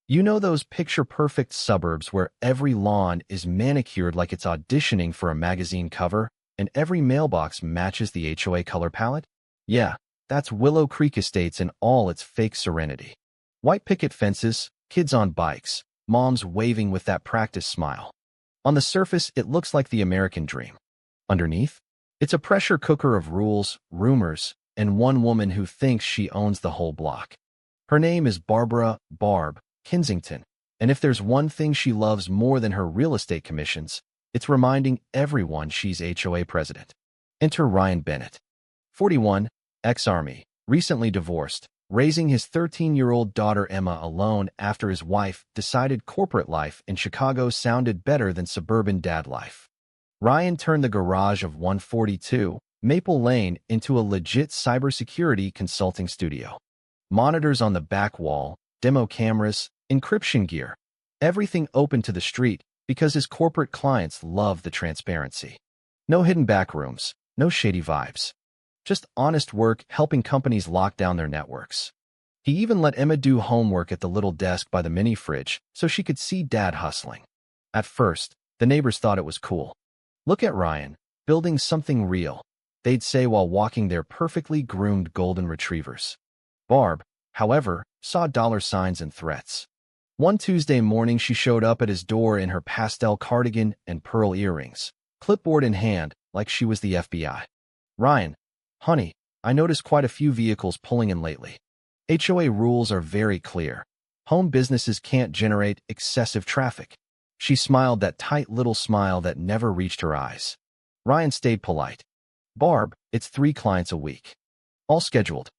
You know those picture-perfect suburbs where every lawn is manicured like it's auditioning for a magazine cover, and every mailbox matches the HOA color palette? Yeah, that's Willow Creek Estates in all its fake serenity. White picket fences, kids on bikes, moms waving with that practice smile. On the surface, it looks like the American dream. Underneath, it's a pressure cooker of rules, rumors, and one woman who thinks she owns the whole block. Her name is Barbara Barb Kensington, and if there's one thing she loves more than her real estate commissions, it's reminding everyone she's HOA president. Enter Ryan Bennett. 41, ex-Army, recently divorced, raising his 13-year-old daughter Emma alone after his wife decided corporate life in Chicago sounded better than suburban dad life. Ryan turned the garage of 142 Maple Lane into a legit cybersecurity consulting studio. Monitors on the back wall, demo cameras, encryption gear, everything open to the street because his corporate clients love the transparency. No hidden back rooms, no shady vibes. Just honest work helping companies lock down their networks. He even let Emma do homework at the little desk by the mini fridge so she could see Dad hustling. At first, the neighbors thought it was cool. Look at Ryan, building something real, they'd say while walking their perfectly groomed golden retrievers. Barb, however, saw dollar signs and threats. One Tuesday morning, she showed up at his door in her pastel cardigan and pearl earrings, clipboard in hand, like she was the FBI. Ryan, honey, I noticed quite a few vehicles pulling in lately. HOA rules are very clear. Home businesses can't generate excessive traffic. She smiled that tight little smile that never reached her eyes. Ryan stayed polite. Barb, it's 3 clients a week. All scheduled.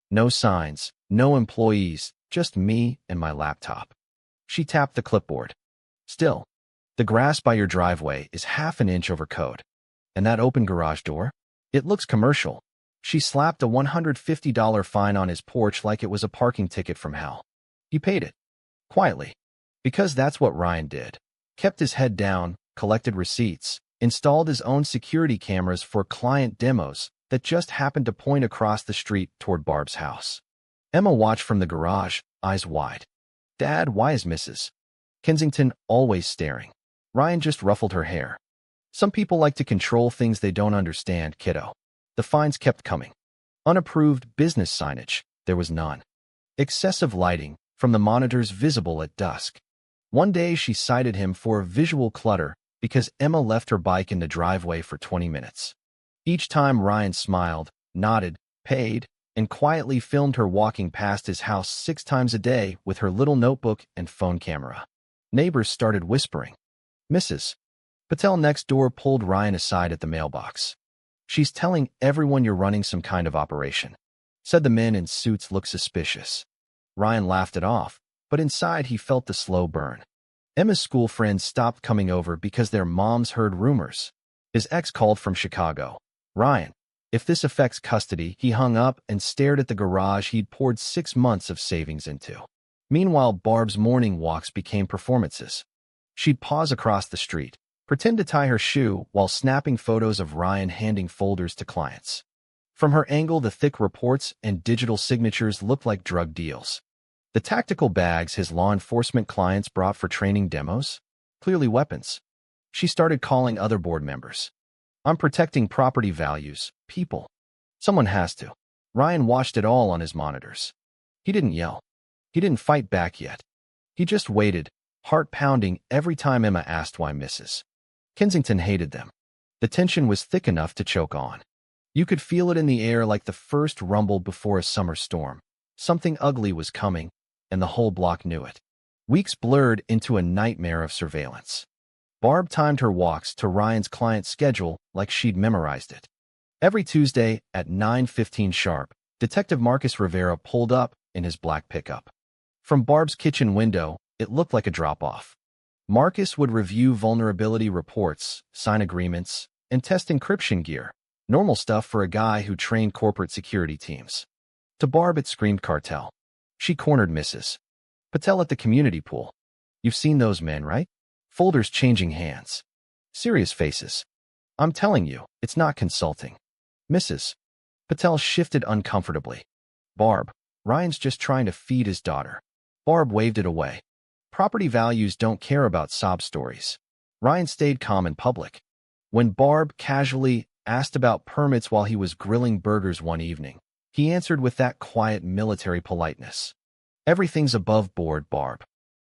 No signs, no employees, just me and my laptop. She tapped the clipboard. Still, the grass by your driveway is half an inch over code. And that open garage door? It looks commercial. She slapped a $150 fine on his porch like it was a parking ticket from hell. He paid it. Quietly. Because that's what Ryan did. Kept his head down, collected receipts, installed his own security cameras for client demos that just happened to point across the street toward Barb's house. Emma watched from the garage, eyes wide. Dad, why is Mrs. Kensington always staring? Ryan just ruffled her hair. Some people like to control things they don't understand, kiddo. The fines kept coming. Unapproved business signage, there was none. Excessive lighting, from the monitors visible at dusk. One day she cited him for visual clutter because Emma left her bike in the driveway for 20 minutes. Each time Ryan smiled, nodded, paid, and quietly filmed her walking past his house 6 times a day with her little notebook and phone camera. Neighbors started whispering. Mrs. Patel next door pulled Ryan aside at the mailbox. She's telling everyone you're running some kind of operation. Said the men in suits looked suspicious. Ryan laughed it off, but inside he felt the slow burn. Emma's school friends stopped coming over because their moms heard rumors. His ex called from Chicago. Ryan, if this affects custody, he hung up and stared at the garage he'd poured 6 months of savings into. Meanwhile, Barb's morning walks became performances. She'd pause across the street, pretend to tie her shoe while snapping photos of Ryan handing folders to clients. From her angle, the thick reports and digital signatures looked like drug deals. The tactical bags his law enforcement clients brought for training demos? Clearly weapons. She started calling other board members. I'm protecting property values, people. Someone has to. Ryan watched it all on his monitors. He didn't yell. He didn't fight back yet. He just waited, heart pounding every time Emma asked why Mrs. Kensington hated them. The tension was thick enough to choke on. You could feel it in the air like the first rumble before a summer storm. Something ugly was coming, and the whole block knew it. Weeks blurred into a nightmare of surveillance. Barb timed her walks to Ryan's client's schedule like she'd memorized it. Every Tuesday at 9:15 sharp, Detective Marcus Rivera pulled up in his black pickup. From Barb's kitchen window, it looked like a drop-off. Marcus would review vulnerability reports, sign agreements, and test encryption gear, normal stuff for a guy who trained corporate security teams. To Barb, it screamed cartel. She cornered Mrs. Patel at the community pool. You've seen those men, right? Folders changing hands. Serious faces. I'm telling you, it's not consulting. Mrs. Patel shifted uncomfortably. Barb, Ryan's just trying to feed his daughter. Barb waved it away. Property values don't care about sob stories. Ryan stayed calm in public. When Barb casually asked about permits while he was grilling burgers one evening, he answered with that quiet military politeness. Everything's above board, Barb.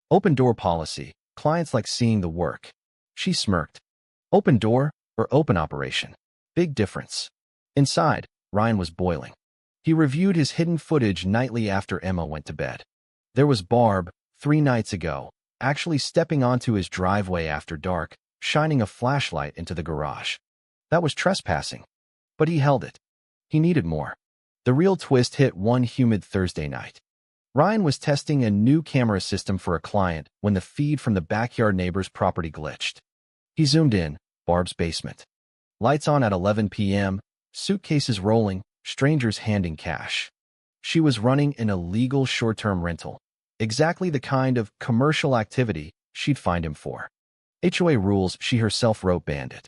Open door policy. Clients like seeing the work. She smirked. Open door or open operation? Big difference. Inside, Ryan was boiling. He reviewed his hidden footage nightly after Emma went to bed. There was Barb, 3 nights ago, actually stepping onto his driveway after dark, shining a flashlight into the garage. That was trespassing. But he held it. He needed more. The real twist hit one humid Thursday night. Ryan was testing a new camera system for a client when the feed from the backyard neighbor's property glitched. He zoomed in, Barb's basement. Lights on at 11 p.m., suitcases rolling, strangers handing cash. She was running an illegal short-term rental, exactly the kind of commercial activity she'd find him for. HOA rules she herself wrote banned it.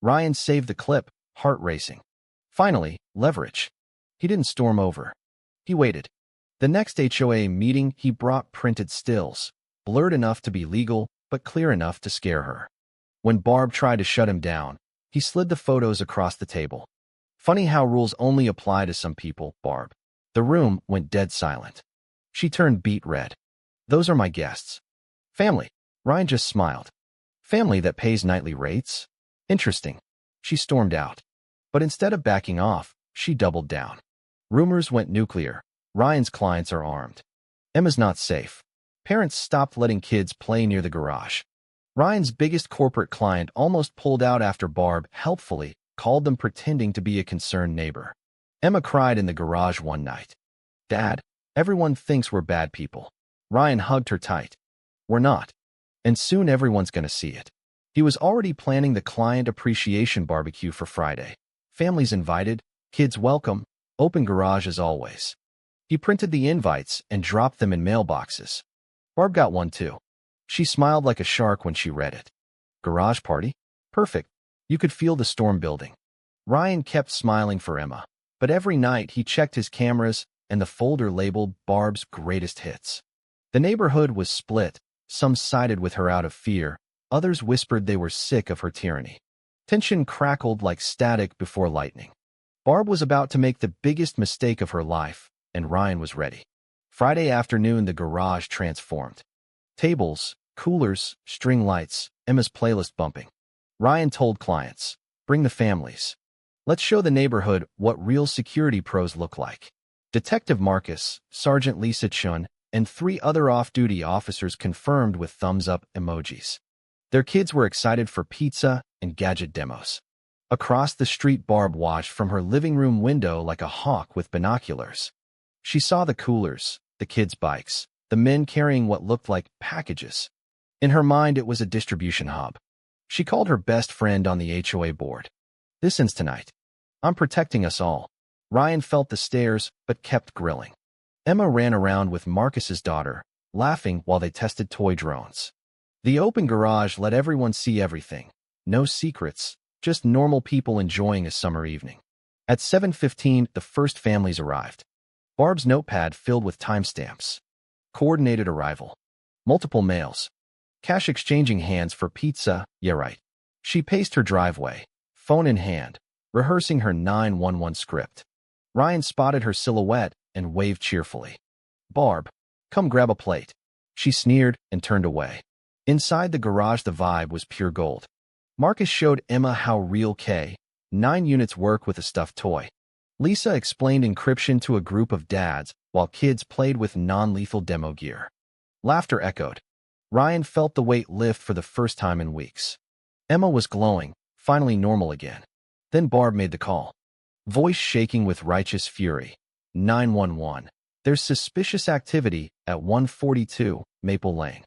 Ryan saved the clip, heart racing. Finally, leverage. He didn't storm over. He waited. The next HOA meeting, he brought printed stills, blurred enough to be legal, but clear enough to scare her. When Barb tried to shut him down, he slid the photos across the table. Funny how rules only apply to some people, Barb. The room went dead silent. She turned beet red. Those are my guests. Family. Ryan just smiled. Family that pays nightly rates? Interesting. She stormed out. But instead of backing off, she doubled down. Rumors went nuclear. Ryan's clients are armed. Emma's not safe. Parents stopped letting kids play near the garage. Ryan's biggest corporate client almost pulled out after Barb helpfully called them pretending to be a concerned neighbor. Emma cried in the garage one night. Dad, everyone thinks we're bad people. Ryan hugged her tight. We're not. And soon everyone's gonna see it. He was already planning the client appreciation barbecue for Friday. Families invited, kids welcome, open garage as always. He printed the invites and dropped them in mailboxes. Barb got one too. She smiled like a shark when she read it. Garage party? Perfect. You could feel the storm building. Ryan kept smiling for Emma, but every night he checked his cameras and the folder labeled Barb's greatest hits. The neighborhood was split. Some sided with her out of fear. Others whispered they were sick of her tyranny. Tension crackled like static before lightning. Barb was about to make the biggest mistake of her life, and Ryan was ready. Friday afternoon, the garage transformed. Tables, coolers, string lights, Emma's playlist bumping. Ryan told clients, bring the families. Let's show the neighborhood what real security pros look like. Detective Marcus, Sergeant Lisa Chun, and 3 other off-duty officers confirmed with thumbs-up emojis. Their kids were excited for pizza and gadget demos. Across the street, Barb watched from her living room window like a hawk with binoculars. She saw the coolers, the kids' bikes, the men carrying what looked like packages. In her mind, it was a distribution hub. She called her best friend on the HOA board. This ends tonight. I'm protecting us all. Ryan felt the stares, but kept grilling. Emma ran around with Marcus's daughter, laughing while they tested toy drones. The open garage let everyone see everything. No secrets, just normal people enjoying a summer evening. At 7:15, the first families arrived. Barb's notepad filled with timestamps. Coordinated arrival. Multiple mails. Cash exchanging hands for pizza, yeah right. She paced her driveway, phone in hand, rehearsing her 911 script. Ryan spotted her silhouette and waved cheerfully. Barb, come grab a plate. She sneered and turned away. Inside the garage, the vibe was pure gold. Marcus showed Emma how real K9 units work with a stuffed toy. Lisa explained encryption to a group of dads while kids played with non-lethal demo gear. Laughter echoed. Ryan felt the weight lift for the first time in weeks. Emma was glowing, finally normal again. Then Barb made the call. Voice shaking with righteous fury. 911. There's suspicious activity at 142 Maple Lane.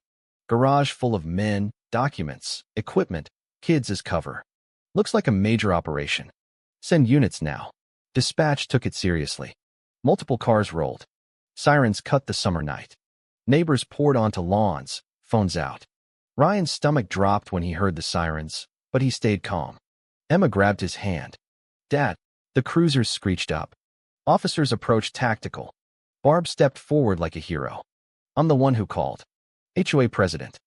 Garage full of men, documents, equipment, kids as cover. Looks like a major operation. Send units now. Dispatch took it seriously. Multiple cars rolled. Sirens cut the summer night. Neighbors poured onto lawns, phones out. Ryan's stomach dropped when he heard the sirens, but he stayed calm. Emma grabbed his hand. Dad, the cruisers screeched up. Officers approached tactical. Barb stepped forward like a hero. I'm the one who called. HOA president.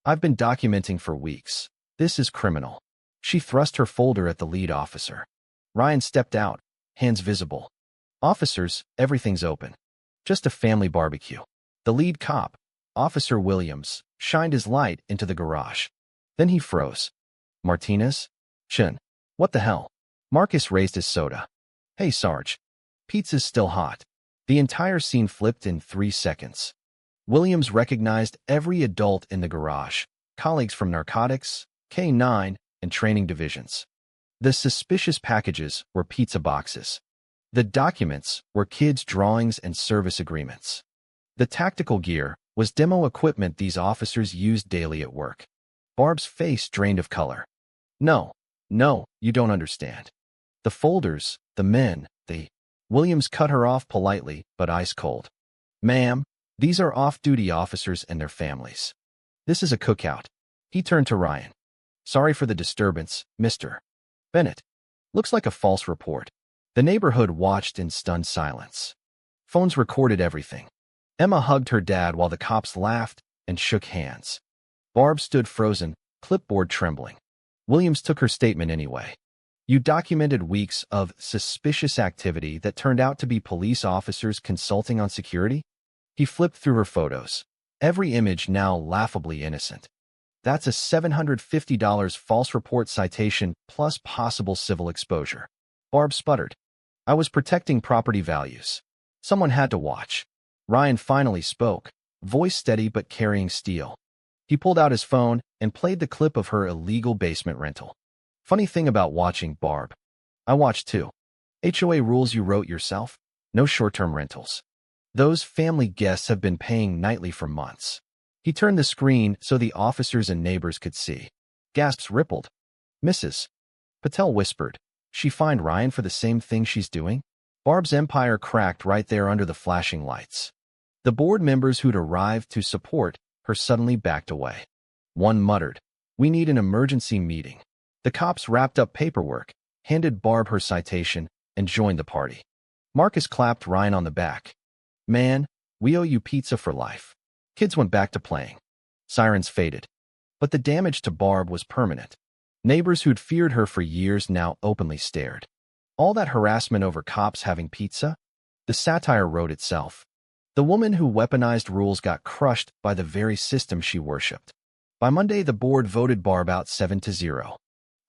I've been documenting for weeks. This is criminal. She thrust her folder at the lead officer. Ryan stepped out, hands visible. Officers, everything's open. Just a family barbecue. The lead cop, Officer Williams, shined his light into the garage. Then he froze. Martinez? Chin. What the hell? Marcus raised his soda. Hey, Sarge. Pizza's still hot. The entire scene flipped in 3 seconds. Williams recognized every adult in the garage, colleagues from narcotics, K-9, and training divisions. The suspicious packages were pizza boxes. The documents were kids' drawings and service agreements. The tactical gear was demo equipment these officers used daily at work. Barb's face drained of color. No, you don't understand. The folders, the men, Williams cut her off politely, but ice cold. Ma'am, these are off-duty officers and their families. This is a cookout. He turned to Ryan. Sorry for the disturbance, Mr. Bennett. Looks like a false report. The neighborhood watched in stunned silence. Phones recorded everything. Emma hugged her dad while the cops laughed and shook hands. Barb stood frozen, clipboard trembling. Williams took her statement anyway. You documented weeks of suspicious activity that turned out to be police officers consulting on security? He flipped through her photos. Every image now laughably innocent. That's a $750 false report citation plus possible civil exposure. Barb sputtered. I was protecting property values. Someone had to watch. Ryan finally spoke, voice steady but carrying steel. He pulled out his phone and played the clip of her illegal basement rental. Funny thing about watching, Barb. I watched too. HOA rules you wrote yourself? No short-term rentals. Those family guests have been paying nightly for months. He turned the screen so the officers and neighbors could see. Gasps rippled. Mrs. Patel whispered. She fined Ryan for the same thing she's doing? Barb's empire cracked right there under the flashing lights. The board members who'd arrived to support her suddenly backed away. One muttered, We need an emergency meeting. The cops wrapped up paperwork, handed Barb her citation, and joined the party. Marcus clapped Ryan on the back. Man, we owe you pizza for life. Kids went back to playing. Sirens faded. But the damage to Barb was permanent. Neighbors who'd feared her for years now openly stared. All that harassment over cops having pizza? The satire wrote itself. The woman who weaponized rules got crushed by the very system she worshipped. By Monday, the board voted Barb out 7-0.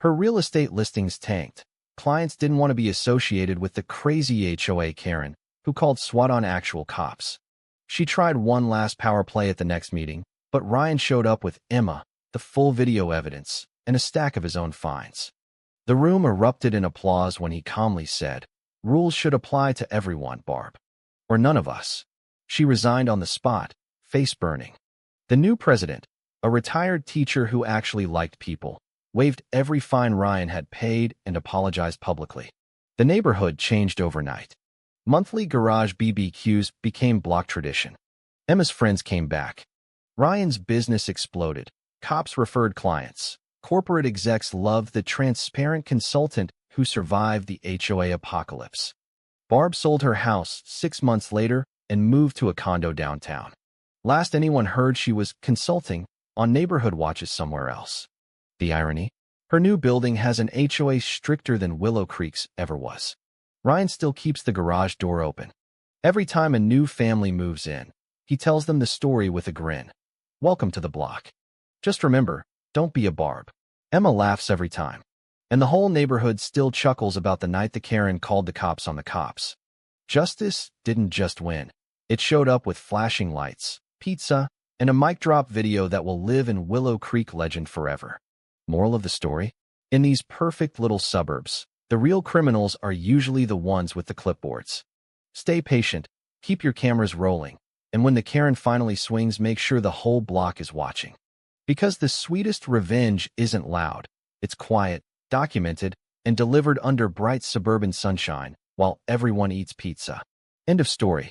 Her real estate listings tanked. Clients didn't want to be associated with the crazy HOA Karen who called SWAT on actual cops. She tried one last power play at the next meeting, but Ryan showed up with Emma, the full video evidence, and a stack of his own fines. The room erupted in applause when he calmly said, Rules should apply to everyone, Barb. Or none of us. She resigned on the spot, face burning. The new president, a retired teacher who actually liked people, waived every fine Ryan had paid and apologized publicly. The neighborhood changed overnight. Monthly garage BBQs became block tradition. Emma's friends came back. Ryan's business exploded. Cops referred clients. Corporate execs loved the transparent consultant who survived the HOA apocalypse. Barb sold her house 6 months later and moved to a condo downtown. Last anyone heard, she was consulting on neighborhood watches somewhere else. The irony? Her new building has an HOA stricter than Willow Creek's ever was. Ryan still keeps the garage door open. Every time a new family moves in, he tells them the story with a grin. Welcome to the block. Just remember, don't be a Barb. Emma laughs every time. And the whole neighborhood still chuckles about the night the Karen called the cops on the cops. Justice didn't just win. It showed up with flashing lights, pizza, and a mic drop video that will live in Willow Creek legend forever. Moral of the story? In these perfect little suburbs, the real criminals are usually the ones with the clipboards. Stay patient, keep your cameras rolling, and when the Karen finally swings, make sure the whole block is watching. Because the sweetest revenge isn't loud, it's quiet, documented, and delivered under bright suburban sunshine while everyone eats pizza. End of story.